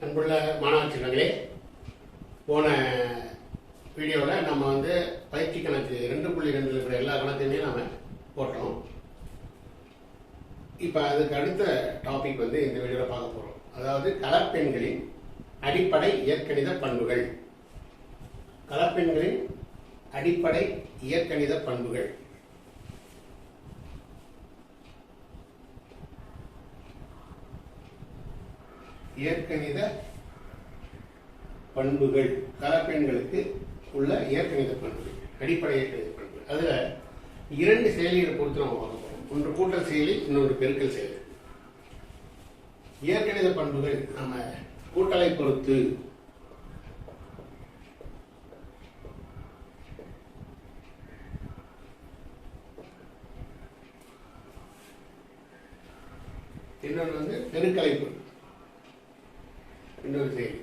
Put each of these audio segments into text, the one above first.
அன்புள்ள மாணவ செல்வங்களே, போன வீடியோவில் நம்ம பயிற்சி கணக்கு 2.2 இருக்கிற எல்லா கணக்கையுமே நாம் போட்டோம். இப்போ அதுக்கு அடுத்த டாபிக் இந்த வீடியோவில் பார்க்க போகிறோம். அதாவது கலப்பெண்களின் அடிப்படை இயற்கணித பண்புகள். கலப்பெண்களின் அடிப்படை இயற்கணித பண்புகள். இயற்கணித பண்புகள், கலப்பெண்களுக்கு உள்ள இயற்கணித பண்புகள், அடிப்படை இயற்கணித பண்புகள். அதுல இரண்டு செயலிகளை பொறுத்து நம்ம பார்க்க போறோம். ஒன்று கூட்டல் செயலி, இன்னொன்று பெருக்கல் செயலி. இயற்கணித பண்புகள் நம்ம கூட்டலை பொறுத்து இன்னொன்று பெருக்கலை பொறுத்து இன்னொரு செயலி.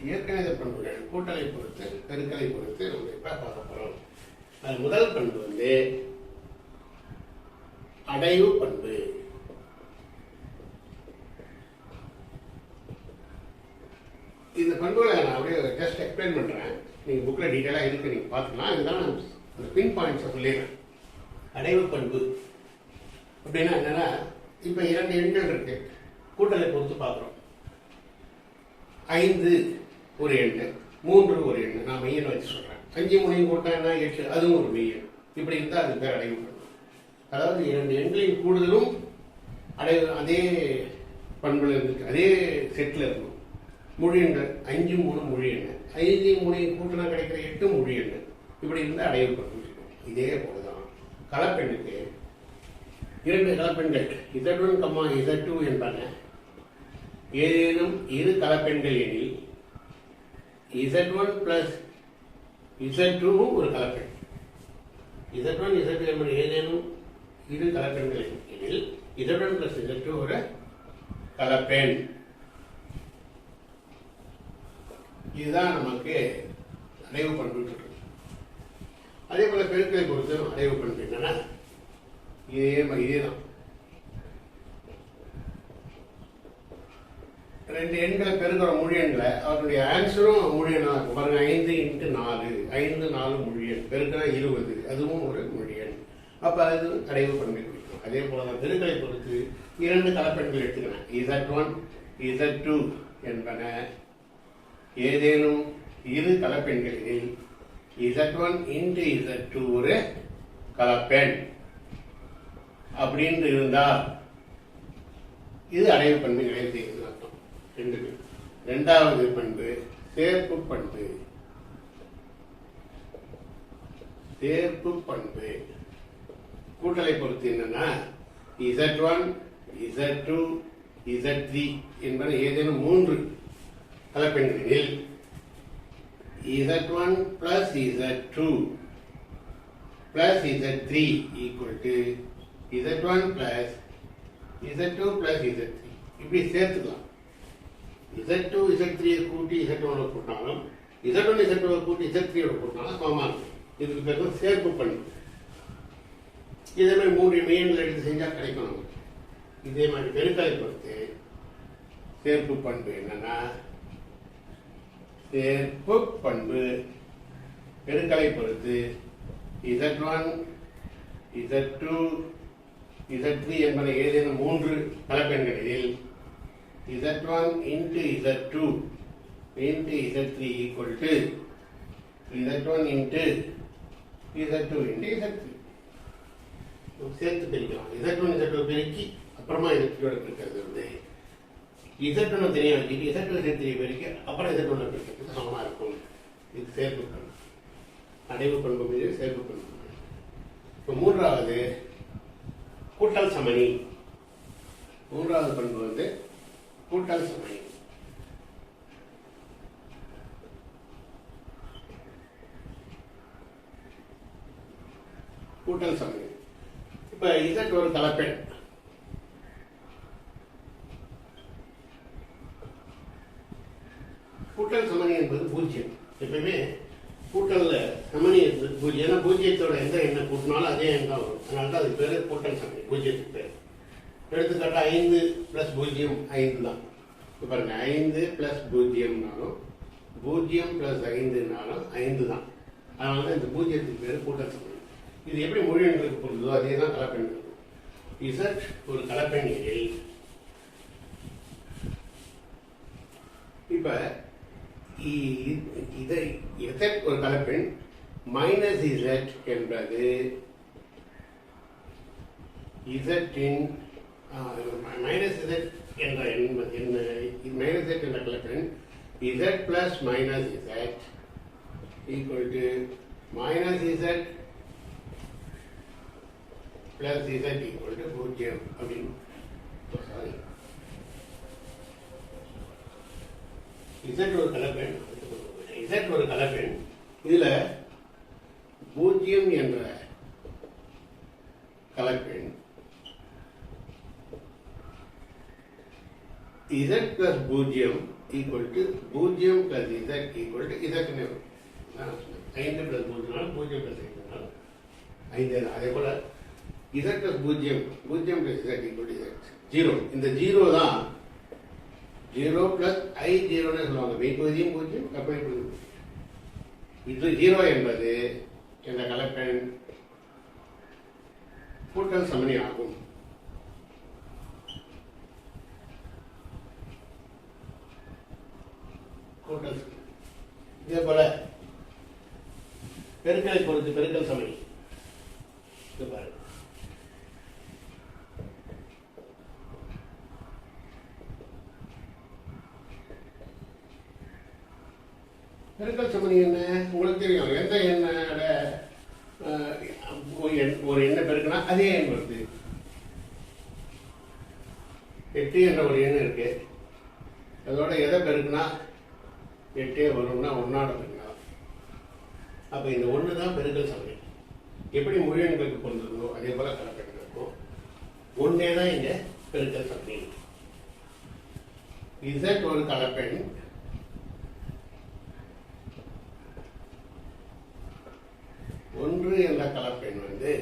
இயற்கணித பண்புகள் கூட்டலை பொறுத்து பெருக்கலை பொறுத்து நம்ம இப்ப பார்க்க போறோம். அது முதல் பண்பு அடைவு பண்பு. இந்த பண்புகளை நான் அப்படியே ஜஸ்ட் எக்ஸ்பிளைன் பண்றேன். நீங்க புக்ல டீட்டெயிலா இருக்கு, நீங்க பார்த்துக்கலாம். இதுதான் அந்த பின் பாயிண்ட்ஸ் சொல்லிடுறேன். அடைவு பண்பு அப்படின்னா என்னன்னா, இப்ப இரண்டு எண்கள் இருக்கு, கூட்டலை பொறுத்து பார்க்கிறோம். 5 ஒரு எண்ணு, 3 ஒரு எண்ணு. நான் மெய்யன் வச்சு சொல்றேன். 5 3 கூட்டினா 8, அதுவும் ஒரு மெய்யன். இப்படி இருந்தா அது பேர் அடைவு பண்பு. அதாவது இரண்டு எண்களின் கூடுதலும் அடைவு அதே பண்புல இருக்கு, அதே செட்ல இருக்கும். முழு எண்கள் 5 3 முழு எண்ணு, 5 3 கூட்டினா கிடைக்கிற 8 முழு எண்ணு. இப்படி இருந்தா அடைவு பண்பு இருக்கும். இதே போலதான் கலப்பெண்ணுக்கு இரண்டு கலப்பெண்கள் Z1, Z2 என்பன ஏதேனும் இரு கலப்பெண்கள் எனில் Z1 plus Z2 ஒரு கலப்பெண். Z1 Z2 என்பது ஏதேனும் இரு கலப்பெண்கள் எனில் Z1 plus Z2 ஒரு கலப்பெண். இதுதான் நமக்கு அடைவு பண்பு சொல்றது. அதே போல பெருக்கலை பொறுத்து அடைவு பண்பு என்னன்னா, இதேதான். ரெண்டு எண்களை பெருக்கிற முழு எண்களை அவருடைய ஆன்சரும் முழு எண்ணா இருக்கும். பாருங்க, 5 × 4, 5 4 முழு எண், பெருக்கிற 20, அதுவும் ஒரு முழு எண். அப்ப அது அடைவு பண்பை குறிக்கும். அதே போலதான் பெருக்கலை பொறுத்து இரண்டு கலப்பெண்கள் எடுத்துக்கிறேன். Z1 Z2 என்பன ஏதேனும் இரு கலப்பெண்களில் Z1 × Z2 ஒரு கலப்பெண் அப்படின்னு இருந்தால் இது அடைவு பண்பு நிறைவு செய்கிறது அர்த்தம். இரண்டாவது பண்பு சேர்ப்பு பண்பு. சேர்ப்பு பண்பு கூட்டலை பொறுத்து என்னன்னா, Z1 Z2 Z3 என்பன ஏதேனும் 3 கலப்பெண்களில் Z1 plus Z2 plus Z3 equal to Z1 plus Z2 plus Z3. இப்படி சேர்த்துக்கலாம். Z2 Z3 கூட்டி Z1 கூட்டினாலும், Z1 Z2 கூட்டி Z3 கூட்டினாலும் சமமாக. இதுக்கு பேர் சேர்ப்பு பண்பு. இதே மாதிரி 3 மெய்யெண்கள் எடுத்து செஞ்சா கிடைக்கும் நமக்கு. இதே மாதிரி பெருக்கலை பொறுத்து சேர்ப்பு பண்பு என்னன்னா, சேர்ப்பு பண்பு பெருக்கலை பொறுத்து Z1 Z2 Z3 என்பன ஏதேனும் 3 கலப்பெண்களில் Z1 × Z2 × Z3 equal to Z1 × Z2 × Z3. சேர்த்து பிரிக்கலாம். Z1 Z2 பெருக்கி அப்புறமா Z3 பிரிக்கிறது Z1 தனியாக வச்சுட்டு Z2 Z3 பெருக்கி அப்புறம் Z1 பிரிக்கிறது சமமா இருக்கும். இது சேர்ப்பு பண்பு. அடைவு பண்பு மீது சேர்ப்பு பண்பு. இப்போ மூன்றாவது கூட்டல் சமணி. மூன்றாவது பண்பு கூட்டல் சமணி. கூட்டல் சமணி. இப்ப Z ஒரு கலப்பெண். கூட்டல் சமணி என்பது 0. எப்பவுமே கூட்டல்ல சமணி பூஜ்ஜியம், ஏன்னா பூஜ்ஜியத்தோட எந்த எண்ணெய் கூட்டினாலும் அதே எண் தான் வரும். அதனால தான் அது பேர் கூட்டல் சமணி, பூஜ்ஜியத்துக்கு பேர். எடுத்துக்காட்டா 5 + 0 5 தான். இப்போ பாருங்க 5 + 0னாலும் 0 + 5னாலும் 5 தான். அதனால தான் இந்த பூஜ்ஜியத்துக்கு பேர் கூட்டல் சமணி. இது எப்படி மொழி எண்களுக்கு பொருந்தோ அதே தான் கலப்பெண். Z ஒரு கலப்பெண் எனில் இப்ப இதை Z ஒரு கலப்பெண் -Z என்பது Z இன் -Z என்ற -Z என்ற கலப்பெண் Z plus -Z equal to -Z plus Z equal to 0 அப்படின்னு. சாரி, Z ஒரு கலப்பெண், Z ஒரு கலப்பெண். இதுல 0 என்ற கலப்பெண் Z plus 0 equal to 0 plus Z equal to Z. 5 plus 0 0 plus 5. அதே போல Z plus 0 plus Z equal to Z 0. இந்த 0 தான் 0 plus I0 சொல்லுவாங்க. மெய்ப்பகுதியும் 0, கற்பனை பகுதியும் 0. இது 0 என்பது இந்த கலப்பெண் கூட்டல் சமணி ஆகும். கூட்டல் இதே போல பெருக்கலை பொறுத்து பெருக்கல் சமணி. இது பாருங்க, பெருக்கல் சமணி என்ன உங்களுக்கு தெரியும். எந்த எண்ணோட ஒரு எண்ணெய் பெருக்கினா அதே எண் வருது. 8 என்ற ஒரு எண் இருக்கு, அதோட எதை பெருக்குனா 8 வரும்னா 1 பெருக்கலாம். அப்ப இந்த 1 தான் பெருக்கல் சமணி. எப்படி முழு எண்களுக்கு பொருந்ததோ அதே போல கலப்பெண்களுக்கும் 1 தான் இங்க பெருக்கல் சமணி. Z ஒரு கலப்பெண், ஒன்று என்ற கலப்பெண் வந்து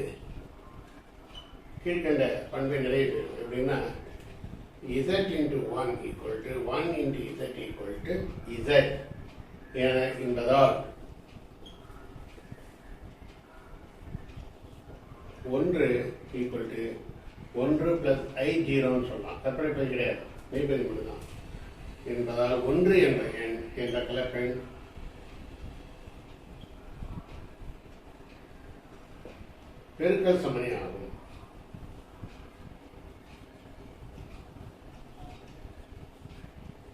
கீழ்கண்ட பண்பை நிறைவேறும். எப்படின்னா Z into 1 equal to 1 into Z equal to Z என என்பதால் 1 equal to 1 plus I0 சொல்லலாம். கற்பனை பகுதி கிடையாது, மெய்ப்பகுதி மட்டும்தான். என்பதால் 1 என்ற எண் என்ற கலப்பெண் பெருக்கல் சமணி ஆகும்.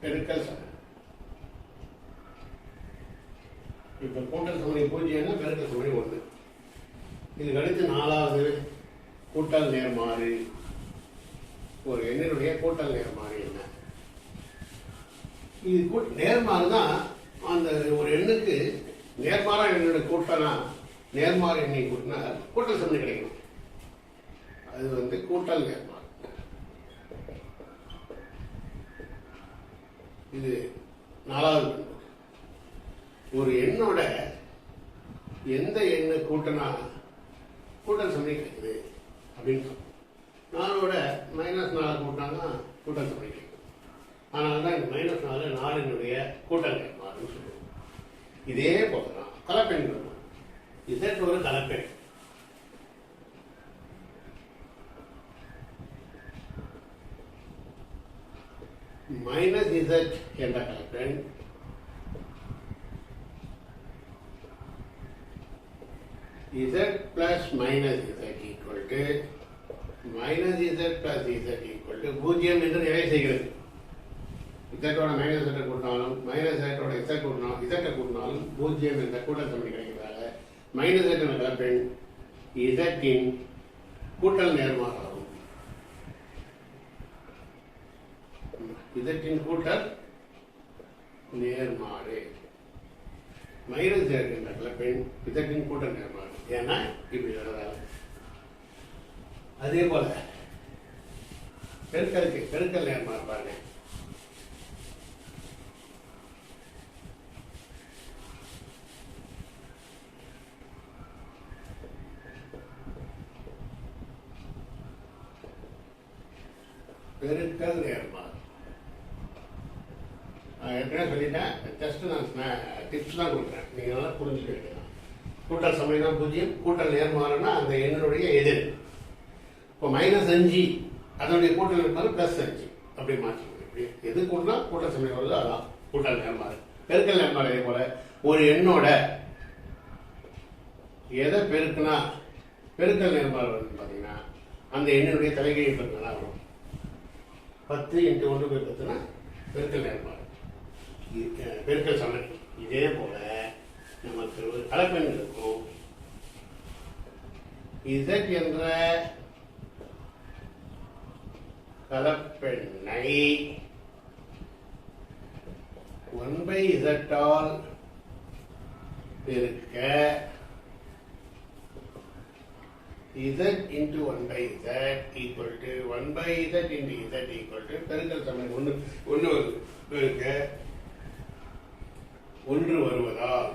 பெருக்கல் சமணி. இப்ப கூட்டல் சமணி 0 பெருக்கல் சமணி 1. இது கழித்து 4வது கூட்டல் நேர்மாறு. ஒரு எண்ணினுடைய கூட்டல் நேர்மாறு என்ன? இது நேர்மாறு தான். அந்த ஒரு எண்ணுக்கு நேர்மாறா எண்ணோட கூட்டனா நேர்மாறு எண்ணை கூட்டினா கூட்டல் சமணி கிடைக்கும். அது வந்து கூட்டல் நேர்மாறு. இது 4வது. ஒரு எண்ணோட எந்த எண்ணை கூட்டினா கூட்டல் சமணி கிடைக்குது அப்படின்னு சொல்லுவோம். 4ஓட -4 கூட்டினாங்கன்னா கூட்டல் சமணி கிடைக்கும். அதனால தான் இந்த -4 4னுடைய கூட்டல் நேர்மாறுன்னு சொல்லுவோம். இதே போலதான் கலப்பெண்கள். Z ஒரு கலப்பெண். -Z என்ற கலப்பெண் Z plus -Z equal to -Z plus Z equal to 0 என்று நிலை செய்கிறது. Z-ஓட -Z கூட்டினாலும் -Z-ஓட Z கூட்டினாலும் Z கூட்டினாலும் 0 என்ற கூட்டல் சமணி கிடைக்கிறதால -Z என்ற கலப்பெண் Z-இன் கூட்டல் நேர்மாறு ஆகும். Z-இன் கூட்டல் நேர்மாறு. -Z என்ற கலப்பெண் Z-இன் கூட்டல் நேர்மாறு. ஏன்னா இப்படி சொல்றதால. அதே போல பெருக்கல் நேர்மாறு பாருங்க. பெருக்கல் நேர்மாறு. ஏற்கனவே சொல்லிட்டேன், ஜஸ்ட் நான் டிப்ஸ் தான் கொடுக்குறேன், நீங்கள் நல்லா புரிஞ்சுக்க வேண்டியதான். கூட்டல் சமணி தான் பூஜ்ஜியம், கூட்டல் நேர்மாறுனா அந்த எண்ணுடைய எதிர். இப்போ -5 அதனுடைய கூட்டல் நேர்மாறு +5 அப்படி மாற்றிக்கணும். இப்படி எது கூட்டினா கூட்டல் சமணி வருதோ அதான் கூட்டல் நேர்மாறு. பெருக்கல் நேர்மாறு இதே போல ஒரு எண்ணோட எதை பெருக்குனா பெருக்கல் நேர்மாறு வருதுன்னு பார்த்தீங்கன்னா அந்த எண்ணினுடைய தலைகீழ் பெருக்கனா வரும். 10 × 1 = 10னா பெருக்கல் நேர்மாறு, பெருக்கல் சமணி. இதே போல நமக்கு ஒரு கலப்பெண் இருக்கும். Z என்ற கலப்பெண்ணை 1/z ஆல் பெருக்க z × 1/z = 1/z × z = பெருக்கல் சமணி 1 பெருக்க 1 வருவதால்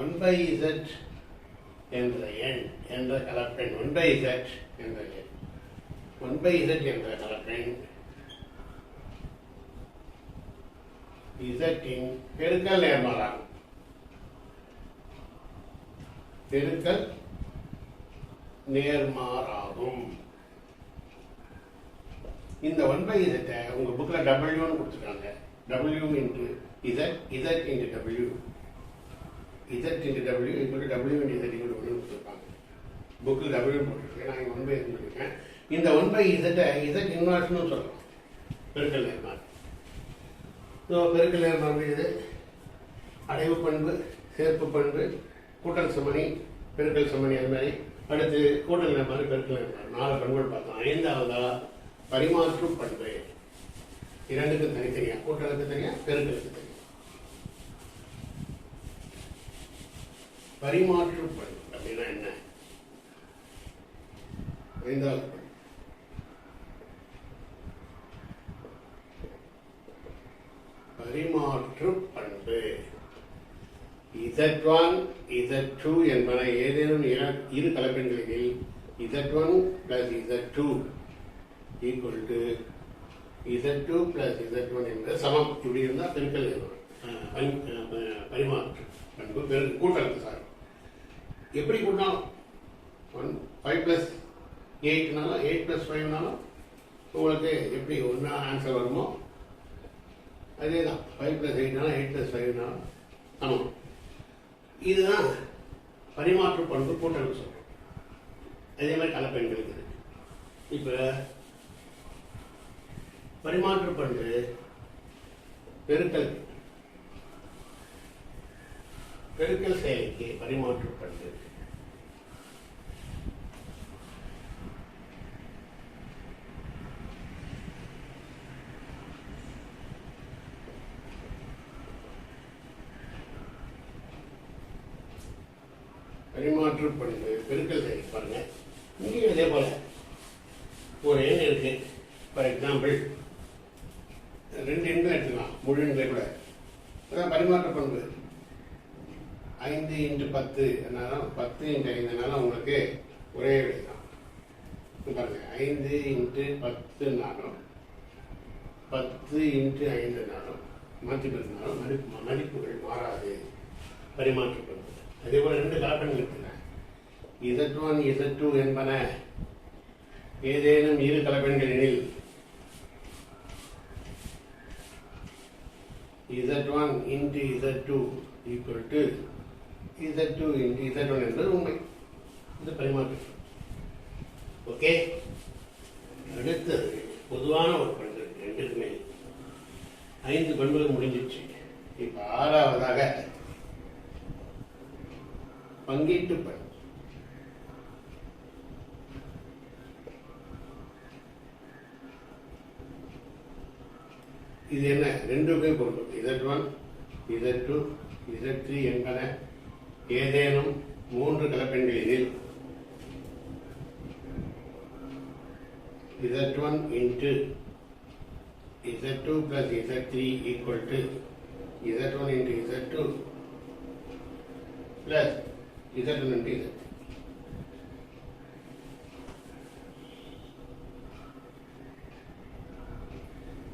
1/z என்ற எண் என்ற கலப்பெண் 1/z என்ற எண் 1/z என்ற கலப்பெண் z இன் பெருக்கல் நேர்மாறாகும். பெருக்கல் நேர்மாறாகும். இந்த 1/z உங்க புக்ல W கொடுத்துருக்காங்க. W × z, z × W, z × W = W × z = 1 கொடுத்துருப்பாங்க. புக்கில் W போட்டுருக்கேன், நான் 1/z சொல்லியிருக்கேன். இந்த 1/z z இன்வர்ஸ்னு சொல்லலாம். பெருக்கல் நேர்மாறு. பெருக்கல் நேர்மாறு இது அடைவு பண்பு, சேர்ப்பு பண்பு, கூட்டல் சமணி, பெருக்கல் சமணி, அது மாதிரி. அடுத்து கூட்டல் நேர்மாறு, பெருக்கல் நேர்மாறு, 4 பண்புகள் பார்த்தோம். 5வதா பரிமாற்று பண்பு. இரண்டுக்கும் தனித்தனியா, கூட்டலுக்கு தனியா, பெருக்கலுக்கு தனியா. பரிமாற்று பண்பு அப்படின்னா என்ன? 5வது பண்பு பரிமாற்று பண்பு. Z1 Z2 என்பன ஏதேனும் இரு கலப்பெண்களில் Z1 + Z2 = Z2 + Z1 என்பது சமம். இப்படி இருந்தால் பெருக்கல் பரிமாற்று பண்பு. கூட்டலுக்கு சார் எப்படி கூட்டினாலும் 5 + 8னாலும் 8 + 5னாலும் உங்களுக்கு எப்படி ஒன்றா ஆன்சர் வருமோ அதே தான். 5 + 8னாலும் 8 + 5னாலும் சமம். இதுதான் பரிமாற்று பண்பு, கூட்டலுக்கு சொல்றோம். அதே மாதிரி கலப்பெண்களுக்கு இருக்கு. இப்போ பரிமாற்று பண்பு பெருக்கல் செயலிக்கு பரிமாற்று பண்பு. பரிமாற்று பண்பு பெருக்கல் செயலி பாருங்க. இங்கேயும் இதே போல ஒரு எண் இருக்கு. ஃபார் எக்ஸாம்பிள் 2 எண்கள் எடுத்துக்கலாம், முழு எண்களை கூட. அதான் பரிமாற்ற பண்பு. 5 × 10 என்னாலும் 10 × 5னாலும் உங்களுக்கு ஒரே விடை தான். பாருங்க, 5 × 10னாலும் 10 × 5னாலும் மாற்றி பெருனாலும் மதிப்புகள் மாறாது. பரிமாற்ற பண்பு. அதே போல 2 கலப்பெண்கள் இருக்குங்க. Z1 Z2 என்பன ஏதேனும் இரு கலப்பெண்கள் எனில் Z1 × Z2 = Z2 × Z1 என்பது உண்மை. இது பரிமாற்றம். ஓகே. அடுத்தது பொதுவான ஒரு பண்பு. 2க்குமே 5 பண்புகள் முடிஞ்சிச்சு. இப்ப 6வதாக பங்கீட்டு பண்பு. இது என்ன? 2க்குமே பொருந்தும். Z1 Z2 Z3 என்பன ஏதேனும் 3 கலப்பெண்கள் எனில் Z1 × Z2 + Z3 = Z1 × Z2 + Z1 × Z3.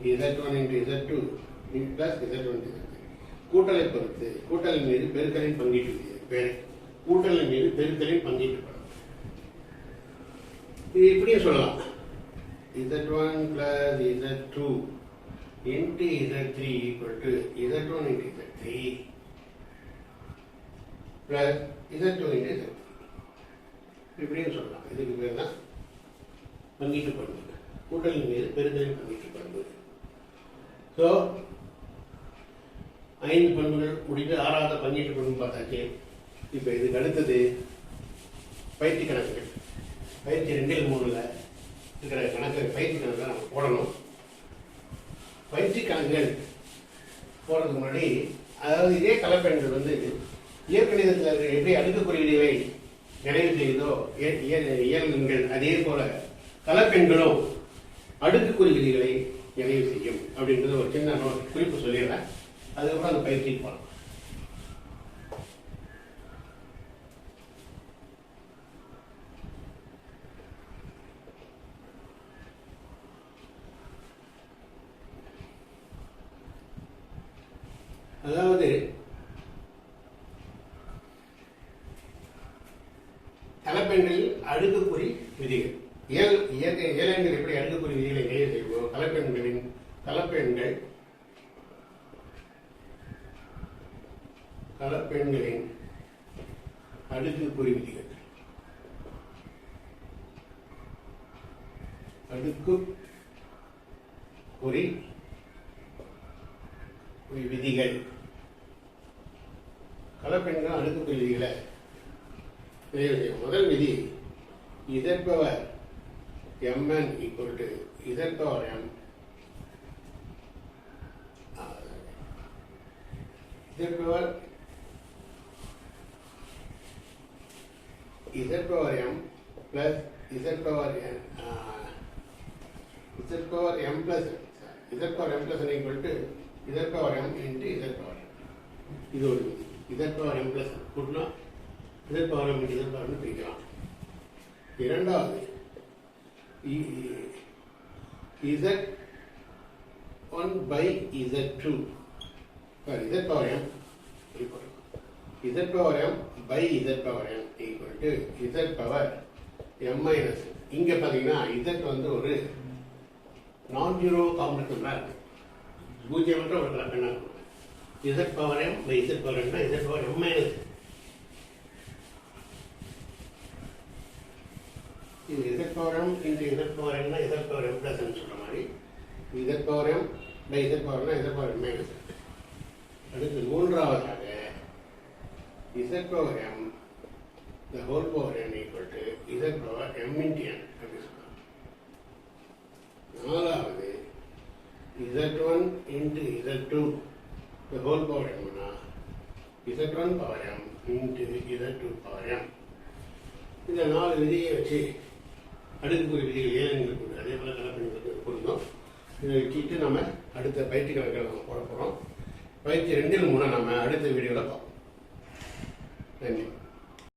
Z1 into Z2 plus Z1 into Z3. கூட்டலை பொறுத்து கூட்டலின் மீது பெருக்கலின் பங்கீட்டு விதி, கூட்டலின் மீது பெருக்கலின் பங்கீட்டு படம். இது இப்படியும் சொல்லலாம். Z1 plus Z2 into Z3 equal to Z1 into Z3 plus Z2 into Z3. இப்படியும் சொல்லலாம். இதுக்கு பேர் தான் பங்கீட்டு பண்பு, கூட்டலின் மீது பெருக்கலின் பங்கீட்டு பண்பு. ஸோ 5 பண்புகள் முடிந்து 6வது பங்கீட்டு பண்பு பார்த்தாச்சு. இப்போ இதுக்கு அடுத்தது பயிற்சி கணக்குகள். பயிற்சி 2-3 இருக்கிற கணக்கு பயிற்சி கணக்கு நம்ம போடணும். பயிற்சி கணக்குகள் போடுறதுக்கு முன்னாடி, அதாவது இதே கலப்பெண்கள் வந்து இயற்கணிதத்தில் எப்படி அடுக்குக்குறி விதிகளை நிறைவு செய்தோ இயல்கள், அதே போல கலப்பெண்களும் அடுக்குக்குறி விதிகளை நிறைவு செய்யும் அப்படின்றது ஒரு சின்ன குறிப்பு சொல்லிடுறேன். அதுக்கப்புறம் அந்த பயிற்சிக்கு போகலாம். அதாவது கலப்பெண்களில் அடுக்குக்குறி விதிகள், இயலெண்கள் எப்படி அடுக்குக்குறி விதிகளை நிறைவு செய்வோம், கலப்பெண்களின் அடுக்குக்குறி விதிகள், அடுக்குக்குறி விதிகள், கலப்பெண்கள் அடுக்குக்குறி விதிகளை நிறைவு செய்யும். முதல் விதி Z power mn equal to Z power m Z power m plus Z power n Z power m plus Z power m plus n equal to Z power m into Z power m. இது ஒரு Z power m plus கூட்டினா Z power m into Z power m பிரிக்கலாம். இரண்டாவது Z1 by Z2 Z power m equal Z power m by Z power m equal to Z power m minus. இங்க பாத்தீங்கன்னா Z வந்து ஒரு நான் zero complex தான் இருக்கு, பூஜ்ஜியமற்ற ஒரு கலப்பெண்ணா இருக்கும். Z power m by Z power m Z power m minus. இது Z power m into Z power m Z power m plus ன்னு சொல்ற மாதிரி Z power m by Z power m Z power m minus. அடுத்து மூன்றாவதாக Z power m the whole power n equal to Z power m into n அப்படி சொல்லலாம். நாலாவது Z1 into Z2 the whole power m னா Z1 power m into Z2 power m. இந்த 4 விதியை வச்சு அடுக்குக்குறி விதிகள் ஏழெண்களுக்கு அதே போல கலப்பெண்களுக்கு பொருந்தோம். இதை வச்சுட்டு நம்ம அடுத்த பயிற்சி கணக்கில் நம்ம போட போகிறோம். பயிற்சி 2-3 நம்ம அடுத்த வீடியோவில் பார்ப்போம். நன்றி.